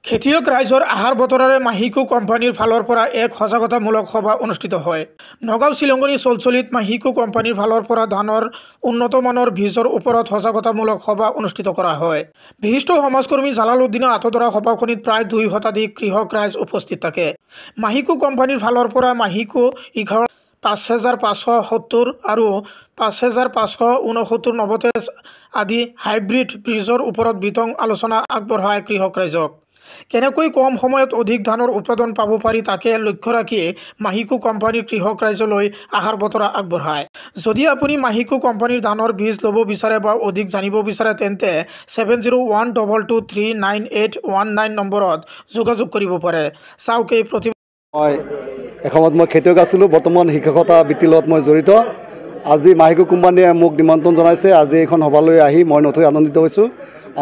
খেতিয়ক ৰাইজৰ আহাৰ বতৰৰে মাহিকো কোম্পানীৰ ফালৰ পৰা এক সজাগতামূলক সভা অনুষ্ঠিত হয়। নগাঁও শিলংগনী চলচলিত মাহিকো কোম্পানীৰ ফালৰ পৰা ধানৰ উন্নত মানৰ বীজৰ ওপৰত সজাগতামূলক সভা অনুষ্ঠিত কৰা হয়। বিশিষ্ট সমাজকৰ্মী জালালউদ্দিনৰ আঁতৰা সভাখনিত প্ৰায় 2 শতাধিক কৃষক ৰাইজ উপস্থিত থাকে। মাহিকো কোম্পানীৰ ফালৰ পৰা মাহিকো 5570 আৰু 5569 নৱতেজ আদি হাইব্ৰিড বীজৰ ওপৰত বিতং আলোচনা আগবঢ়ায় কৃষক ৰাইজক। কেনেকৈ কম সময়ত অধিক ধানৰ উৎপাদন পাব পাৰি তাকে লক্ষ্য ৰাখি মাহিকো কোম্পানীৰ কৃষক ৰাইজলৈ আহাৰ বতৰা আগবঢ়ায়। যদি আপুনি মাহিকো কোম্পানীৰ ধানৰ বীজ ল'ব বিচাৰে বা অধিক জানিব বিচাৰে তেন্তে 7012239819 নম্বৰত যোগাযোগ কৰিব পাৰে। চাওক এই প্ৰতি এসময়ত মই খেতিয়ক আছিলোঁ, বৰ্তমান শিক্ষকতা বৃত্তিৰ লগত মই জড়িত। আজি মাহিকো কোম্পানীয়ে মোক নিমন্ত্ৰণ জনাইছে। আজি এইখন সভালৈ আহি মই নথৈ আনন্দিত হৈছোঁ।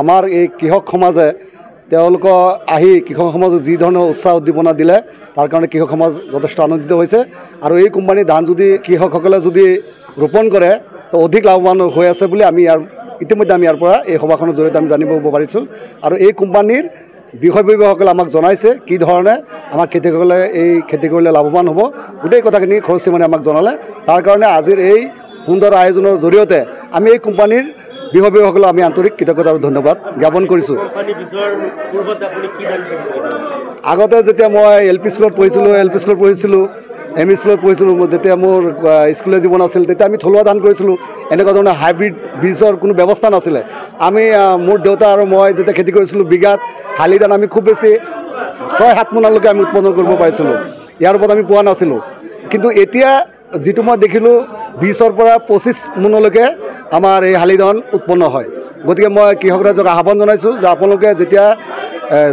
আমাৰ এই কৃষক সমাজে তেওঁলোকক আহি কৃষক সমাজক যি ধৰণৰ উৎসাহ উদ্দীপনা দিলে তাৰ কাৰণে কৃষক সমাজ যথেষ্ট আনন্দিত হৈছে। আৰু এই কোম্পানীৰ ধান যদি কৃষকসকলে যদি ৰোপণ কৰে তো অধিক লাভৱান হৈ আছে বুলি আমি ইতিমধ্যে ইয়াৰ পৰা এই সভাখনৰ জৰিয়তে আমি জানিব পাৰিছোঁ। আৰু এই কোম্পানীৰ বিষয়ববীয়াসকলে আমাক জনাইছে কি ধৰণে আমাৰ খেতিয়কসকলে এই খেতি কৰিলে লাভৱান হ'ব, গোটেই কথাখিনি খৰচী মানে আমাক জনালে। তাৰ কাৰণে আজিৰ এই সুন্দৰ আয়োজনৰ জৰিয়তে আমি এই কোম্পানীৰ বিষয়ববীয়াসকলক আমি আন্তৰিক কৃতজ্ঞতা আৰু ধন্যবাদ জ্ঞাপন কৰিছোঁ। আগতে যেতিয়া মই LP স্কুলত পঢ়িছিলোঁ, ME স্কুলত পঢ়িছিলোঁ, যেতিয়া মোৰ স্কুলীয়া জীৱন আছিল তেতিয়া আমি থলুৱা ধান কৰিছিলোঁ। এনেকুৱা ধৰণৰ হাইব্ৰিড বীজৰ কোনো ব্যৱস্থা নাছিলে। আমি মোৰ দেউতা আৰু মই যেতিয়া খেতি কৰিছিলোঁ বিঘাত শালি ধান আমি খুব বেছি 6-7 মোনালৈকে আমি উৎপাদন কৰিব পাৰিছিলোঁ। ইয়াৰ ওপৰত আমি পোৱা নাছিলোঁ। কিন্তু এতিয়া যিটো মই দেখিলোঁ 20ৰ পৰা 25 মোনলৈকে আমাৰ এই শালি ধান উৎপন্ন হয়। গতিকে মই কৃষক ৰাইজক আহ্বান জনাইছোঁ যে আপোনালোকে যেতিয়া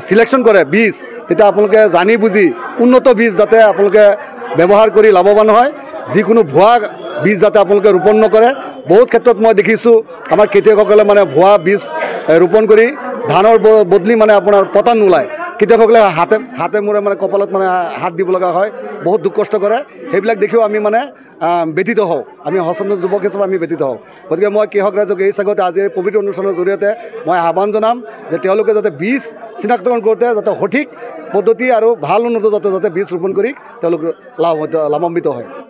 চিলেকশ্যন কৰে বীজ তেতিয়া আপোনালোকে জানি বুজি উন্নত বীজ যাতে আপোনালোকে ব্যৱহাৰ কৰি লাভৱান হয়। যিকোনো ভুৱা বীজ যাতে আপোনালোকে ৰোপণ নকৰে। বহুত ক্ষেত্ৰত মই দেখিছোঁ আমাৰ খেতিয়কসকলে মানে ভুৱা বীজ ৰোপণ কৰি ধানৰ বদলি মানে আপোনাৰ পতান নোলায়। খেতিয়কসকলে হাতে মূৰে মানে কপালত মানে হাত দিব লগা হয়, বহুত দুখ কষ্ট কৰে। সেইবিলাক দেখিও আমি মানে ব্যথিত হওঁ। আমি সচেতন যুৱক হিচাপে আমি ব্যথিত হওঁ। গতিকে মই কৃষক ৰাইজক এই চাগতে আজিৰ পবিত্ৰ অনুষ্ঠানৰ জৰিয়তে মই আহ্বান জনাম যে তেওঁলোকে যাতে বীজ চিনাক্তকৰণ কৰোঁতে যাতে সঠিক পদ্ধতি আৰু ভাল উন্নত যাতে বীজ ৰোপণ কৰি তেওঁলোক লাভান্বিত হয়।